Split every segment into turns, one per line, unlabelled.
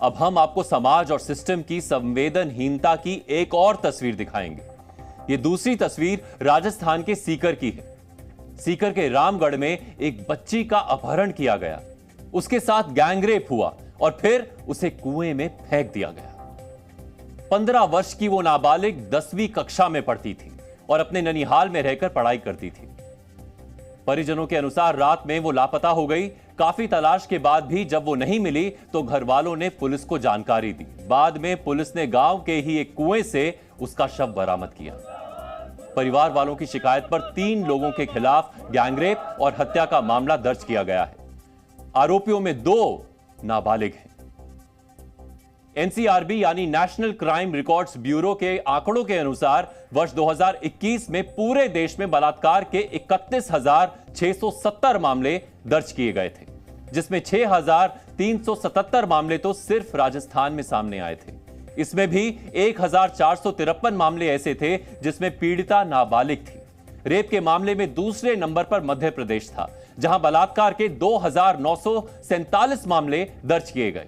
अब हम आपको समाज और सिस्टम की संवेदनहीनता की एक और तस्वीर दिखाएंगे। यह दूसरी तस्वीर राजस्थान के सीकर की है। सीकर के रामगढ़ में एक बच्ची का अपहरण किया गया, उसके साथ गैंगरेप हुआ और फिर उसे कुएं में फेंक दिया गया। 15 वर्ष की वो नाबालिग 10वीं कक्षा में पढ़ती थी और अपने ननिहाल में रहकर पढ़ाई करती थी। परिजनों के अनुसार रात में वो लापता हो गई। काफी तलाश के बाद भी जब वो नहीं मिली तो घर वालों ने पुलिस को जानकारी दी। बाद में पुलिस ने गांव के ही एक कुएं से उसका शव बरामद किया। परिवार वालों की शिकायत पर 3 लोगों के खिलाफ गैंगरेप और हत्या का मामला दर्ज किया गया है। आरोपियों में 2 नाबालिग हैं। एनसीआरबी यानी नेशनल क्राइम रिकॉर्ड्स ब्यूरो के आंकड़ों के अनुसार वर्ष 2021 में पूरे देश में बलात्कार के 31,670 मामले दर्ज किए गए थे, जिसमें 6,377 मामले तो सिर्फ राजस्थान में सामने आए थे। इसमें भी 1,453 मामले ऐसे थे जिसमें पीड़िता नाबालिग थी। रेप के मामले में दूसरे नंबर पर मध्य प्रदेश था, जहां बलात्कार के 2,947 मामले दर्ज किए गए।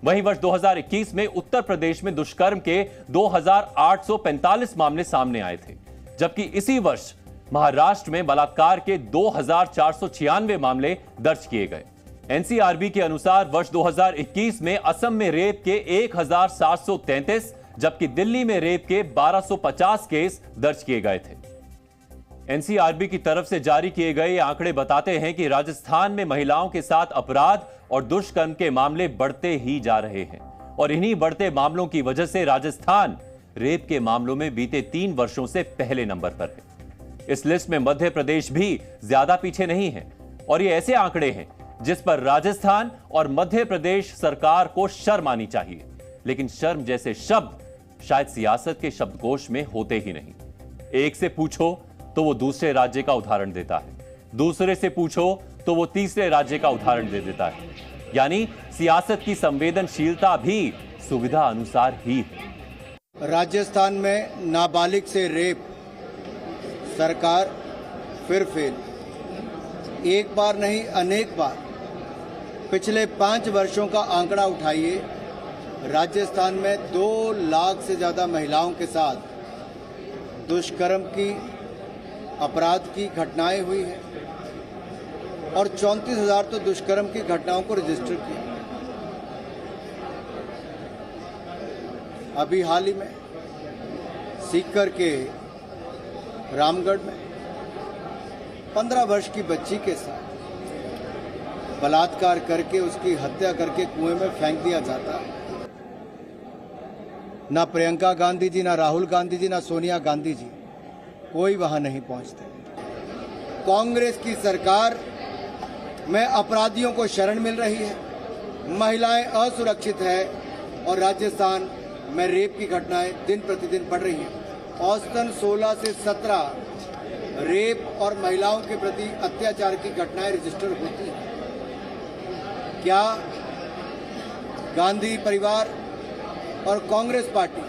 वहीं वर्ष 2021 में उत्तर प्रदेश में दुष्कर्म के 2,845 मामले सामने आए थे, जबकि इसी वर्ष महाराष्ट्र में बलात्कार के 2,496 मामले दर्ज किए गए। एनसीआरबी के अनुसार वर्ष 2021 में असम में रेप के 1,733 जबकि दिल्ली में रेप के 1,250 केस दर्ज किए गए थे। एनसीआरबी की तरफ से जारी किए गए आंकड़े बताते हैं कि राजस्थान में महिलाओं के साथ अपराध और दुष्कर्म के मामले बढ़ते ही जा रहे हैं और इन्हीं बढ़ते मामलों की वजह से राजस्थान रेप के मामलों में बीते 3 वर्षों से पहले नंबर पर है। इस लिस्ट में मध्य प्रदेश भी ज्यादा पीछे नहीं है और ये ऐसे आंकड़े हैं जिस पर राजस्थान और मध्य प्रदेश सरकार को शर्म आनी चाहिए, लेकिन शर्म जैसे शब्द शायद सियासत के शब्दकोश में होते ही नहीं। एक से पूछो तो वो दूसरे राज्य का उदाहरण देता है, दूसरे से पूछो तो वो तीसरे राज्य का उदाहरण दे देता है। यानी सियासत की संवेदनशीलता भी सुविधा अनुसार ही है।
राजस्थान में नाबालिग से रेप, सरकार फिर फेल। एक बार नहीं अनेक बार पिछले 5 वर्षों का आंकड़ा उठाइए, राजस्थान में 2 लाख से ज्यादा महिलाओं के साथ दुष्कर्म की, अपराध की घटनाएं हुई हैं और 34,000 तो दुष्कर्म की घटनाओं को रजिस्टर किया। अभी हाल ही में सीकर के रामगढ़ में 15 वर्ष की बच्ची के साथ बलात्कार करके उसकी हत्या करके कुएं में फेंक दिया जाता है। ना प्रियंका गांधी जी, ना राहुल गांधी जी, ना सोनिया गांधी जी, कोई वहां नहीं पहुंचते। कांग्रेस की सरकार में अपराधियों को शरण मिल रही है, महिलाएं असुरक्षित है और राजस्थान में रेप की घटनाएं दिन प्रतिदिन बढ़ रही हैं। औसतन 16 से 17 रेप और महिलाओं के प्रति अत्याचार की घटनाएं रजिस्टर होती हैं। क्या गांधी परिवार और कांग्रेस पार्टी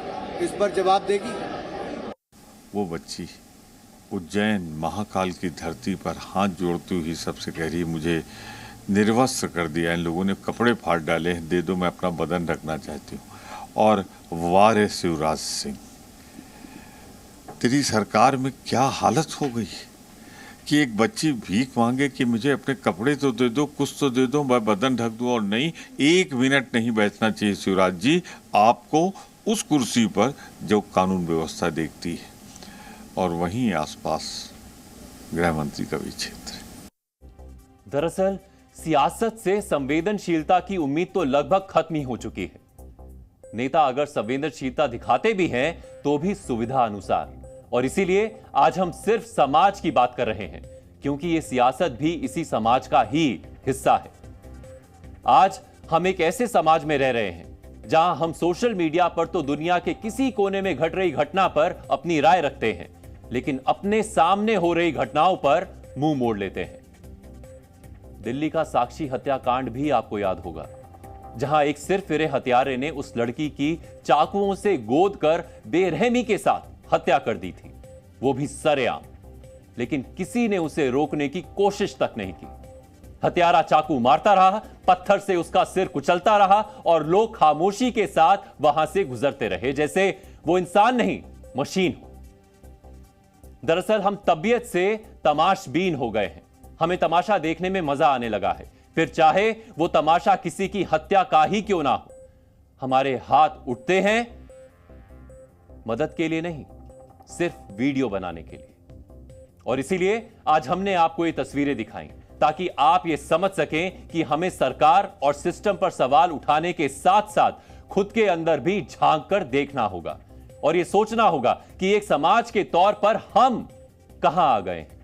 इस पर जवाब देगी?
वो बच्ची उज्जैन महाकाल की धरती पर हाथ जोड़ती हुई सबसे कह रही, मुझे निर्वस्त्र कर दिया, इन लोगों ने कपड़े फाड़ डाले, दे दो, मैं अपना बदन रखना चाहती हूँ। और वार है शिवराज सिंह, तेरी सरकार में क्या हालत हो गई कि एक बच्ची भीख मांगे कि मुझे अपने कपड़े तो दे दो, कुछ तो दे दो, मैं बदन ढक दूँ। और नहीं, 1 मिनट नहीं बैठना चाहिए शिवराज जी आपको उस कुर्सी पर जो कानून व्यवस्था देखती है। और वहीं आसपास गृह मंत्री का भी क्षेत्र है।
दरअसल सियासत से संवेदनशीलता की उम्मीद तो लगभग खत्म ही हो चुकी है। नेता अगर संवेदनशीलता दिखाते भी हैं तो भी सुविधा अनुसार, और इसीलिए आज हम सिर्फ समाज की बात कर रहे हैं, क्योंकि यह सियासत भी इसी समाज का ही हिस्सा है। आज हम एक ऐसे समाज में रह रहे हैं जहां हम सोशल मीडिया पर तो दुनिया के किसी कोने में घट रही घटना पर अपनी राय रखते हैं, लेकिन अपने सामने हो रही घटनाओं पर मुंह मोड़ लेते हैं। दिल्ली का साक्षी हत्याकांड भी आपको याद होगा, जहां एक सिरफिरे हत्यारे ने उस लड़की की चाकुओं से गोद कर बेरहमी के साथ हत्या कर दी थी, वो भी सरेआम। लेकिन किसी ने उसे रोकने की कोशिश तक नहीं की। हत्यारा चाकू मारता रहा, पत्थर से उसका सिर कुचलता रहा और लोग खामोशी के साथ वहां से गुजरते रहे, जैसे वो इंसान नहीं मशीन हो। दरअसल हम तबीयत से तमाशबीन हो गए हैं। हमें तमाशा देखने में मजा आने लगा है, फिर चाहे वो तमाशा किसी की हत्या का ही क्यों ना हो। हमारे हाथ उठते हैं मदद के लिए नहीं, सिर्फ वीडियो बनाने के लिए। और इसीलिए आज हमने आपको ये तस्वीरें दिखाई ताकि आप ये समझ सकें कि हमें सरकार और सिस्टम पर सवाल उठाने के साथ साथ खुद के अंदर भी झांक कर देखना होगा और ये सोचना होगा कि एक समाज के तौर पर हम कहां आ गए हैं।